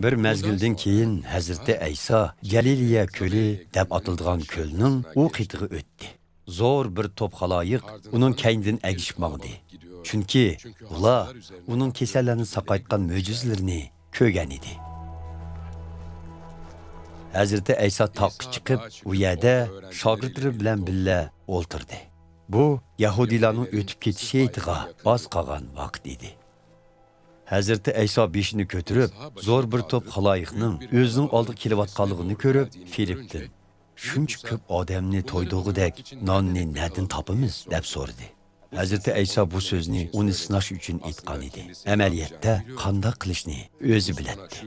Bir mezgilden keyin Hazreti İsa Galiliya Kölü deb atildigan kölning u qitig'i o'tdi. Zo'r bir top xaloyiq uning keynidan egishib mangdi. Chunki ular uning kasallarni saqaytgan mo'jizalarini ko'rgan edi. Hazreti İsa taqqa chiqib, u yerda shogirdlari bilan birga o'ltirdi. Bu Yahudilarning o'tib ketishi etiga oz qolgan vaqt edi. Hazreti İsa beshini ko'tarib, zo'r bir top xaloyiqning o'zining oldiga kelayotganligini ko'rib, Filipdan shuncha ko'p odamni to'ydig'idek nonni nadin topamiz deb so'radi. Hazreti İsa bu so'zni uni sinash uchun aytgan edi. Amaliyotda qanday qilishni o'zi biladi.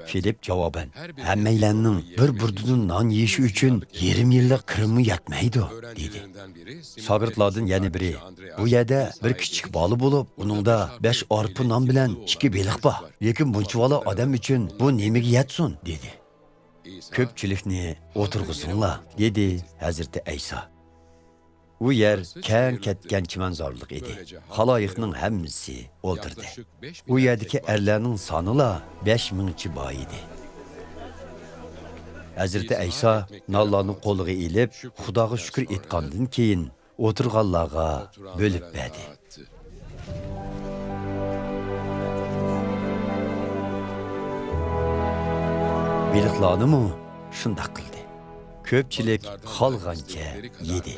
Filip javoban: "Hammanglarning bir burdudan non yeyishi uchun 20 yillik kirimi yetmaydi" dedi. Shogirdlardan yana biri: "Bu yerda bir kichik bola bo'lib, uningda 5 arpa non bilan 2 beliq bor. Lekin bunchavala odam uchun bu nimaga yetsin?" dedi. "Ko'pchilikni o'tirg'izinglar" dedi Hazreti İsa. U yer keng ketgan chimanzorlik edi. Xaloyiqning hammasi o'ltirdi. U yerdagi erlarning sonila 5000 bor edi. Hazreti İsa nonlarni qo'liga ilib, Xudoga shukr etgandan keyin o'tirganlarga bo'lib berdi. Beliqlarni shunday qildi. Ko'pchilik xolgancha yedi.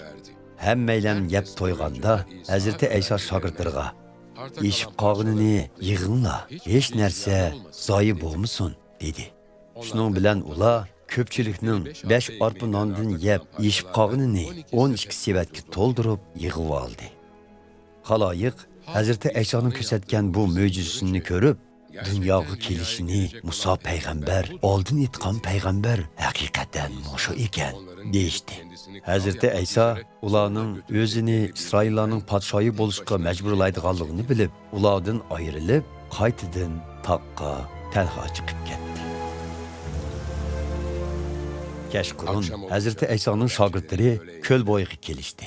Hammanglar yeb to'yganda Hazreti İsa shogirdlariga: "Yeshib qolganini yig'inglar, hech narsa zoyi bo'lmasin" dedi. Shuning bilan ular ko'pchilikning 5 arpa nondan yeb yeshib qolganini 12 sevatga to'ldirib yig'ib oldi. Xaloyiq Hazreti İsa'ning ko'rsatgan bu mo'jizasini ko'rib, dunyoga kelishini Musa payg'ambar oldin aytgan payg'ambar haqiqatan mushu ekan deyishdi. Hazreti İsa ularning o'zini İsroillarning podshoyi bo'lishga majburlaydiganligini bilib, ulardan ayrilib, qaytadan taqqa talha chiqib ketdi. Kashqurun Hazreti İsa'ning shogirdlari ko'l bo'yiga kelishdi.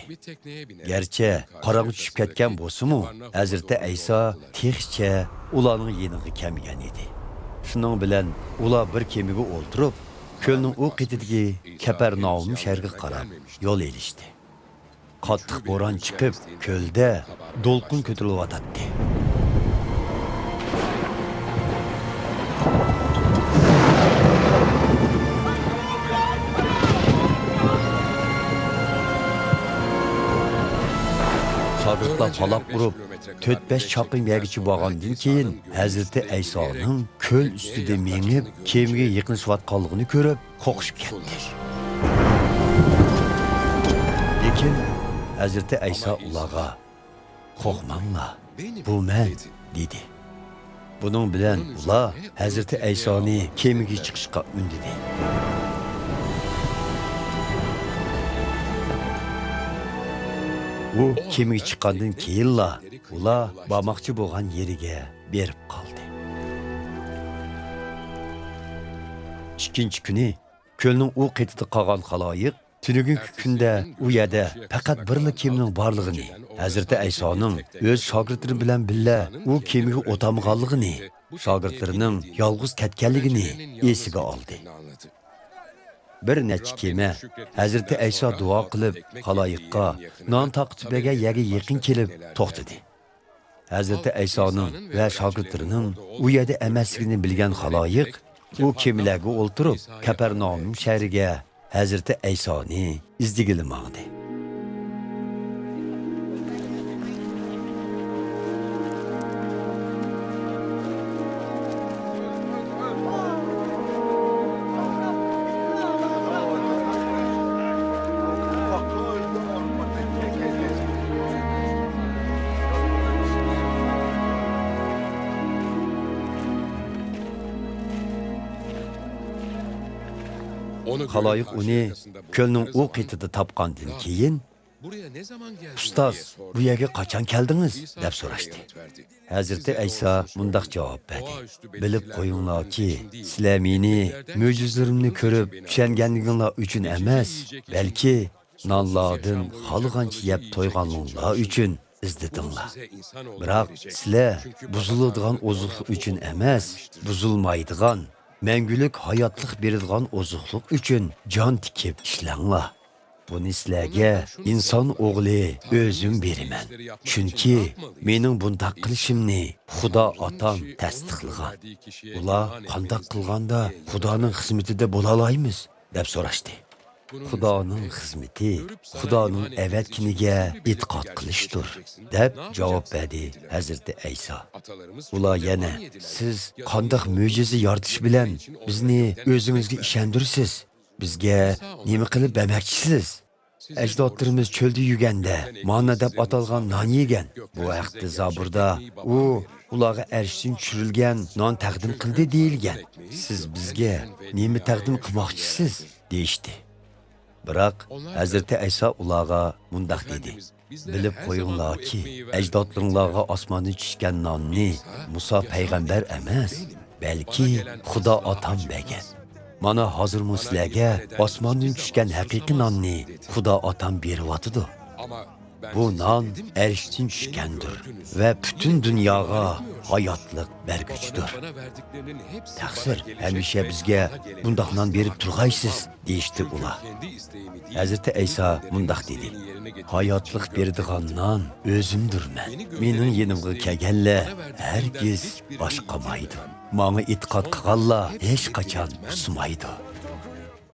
Gerçi qorong'i tushib ketgan bo'lsa-mu, Hazreti İsa texcha ularning yeniga kelmagan edi. Shuning bilan ular bir kemiga o'ltirib, ko'lning u qetidagi Kapernaum shahriga qarab yo'l elishdi. Qattiq bo'ron chiqib, ko'lda to'lqin ko'tarilyotdi. Shogirdlar palaq urib, 4-5 chaqim yergacha borgandan keyin Hazreti İsa'ning ko'l ustida mengib, kemiga yaqinlashayotganligini ko'rib, qo'qishib ketdi. Lekin Hazreti İsa ularga: "Qo'rqmanglar, bu men" dedi. Buning bilan ular Hazreti İsa'ni kemiga chiqishga undidi. U kemiga chiqqandan keyin ular bormoqchi bo'lgan yeriga berib qoldi. Ikkinchi kuni ko'lning u qetida qolgan xaloyiq tunugungi kunda u yerda faqat birla kemining borlig'ini, Hazreti İsa'ning o'z shogirdlari bilan birga u kemiga o'tamganligini, shogirdlarining yolg'iz ketganligini esiga oldi. Bir necha kema Hazreti İsa duo qilib, xaloyiqqa non taqtibaga yerga yaqin kelib to'xtadi. Hazreti İsa'ning va shogirdlarining u yerda emasligini bilgan xaloyiq u kemilarga o'ltirib, Kapernaum shahriga Hazreti İsa'ni izdigilamoqdi. Xaloyiq uni ko'lning u qetida topgandan keyin: "Ustoz, bu yerga qachon keldingiz?" deb so'rashdi. Hazreti İsa mundaq javob berdi: "Bilib qo'yinglarki, sizlar meni mo'jizalarimni ko'rib tushunganliginglar uchun emas, balki nonlardan xolgancha yeb to'yganliginglar uchun izledinglar. Biroq sizlar buziladigan oziq uchun emas, buzilmaydigan Мәңгілік hayatlık beradigan ozuqluq uchun jon tikib ishlanglar. Buni sizlarga inson o'g'li o'zim beraman. Chunki mening bundaq qilishimni Xudo otam tasdiqlagan. Ular qanday qilganda Xudoning xizmatida bo'la olamiz deb so'rashdi. Xudoning xizmati Xudoning avatkiniga e'tiqod qilishdir deb javob berdi Hazrati Ayso. Ular yana siz qanday mo'jiza yoritish bilan bizni o'zingizga ishondirsiz? Bizga nima qilib bermoqchisiz? Ajdodlarimiz cho'lda yurganda manna deb atalgan non yegan. Bu vaqtda Zaburda u ularga arshdan tushirilgan non taqdim qildi deyilgan. Siz bizga nima taqdim qilmoqchisiz? deyishdi. Biroq Hazrati Ayso ularga mundaq dedi. Bilib qo'yinglarki, ajdodlaringlarga osmondan tushgan nonni Musa payg'ambar emas, balki Xudo otam bergan. Mana hozir sizlarga osmondan tushgan haqiqiy nonni Xudo otam beryotidi. Bu non arshdan tushgandir va butun dunyoga hayotlik berguchidir. Taqsir, hamisha bizga bundoq non berib turg'aysiz, deyishdi ular. Hazrati Ayso mundaq dedi. Hayotlik beradigan non o'zimdirman. Mening yenimga kelganlar hargiz boshqamaydi. Manga e'tiqod qilganlar hech qachon usmaydi.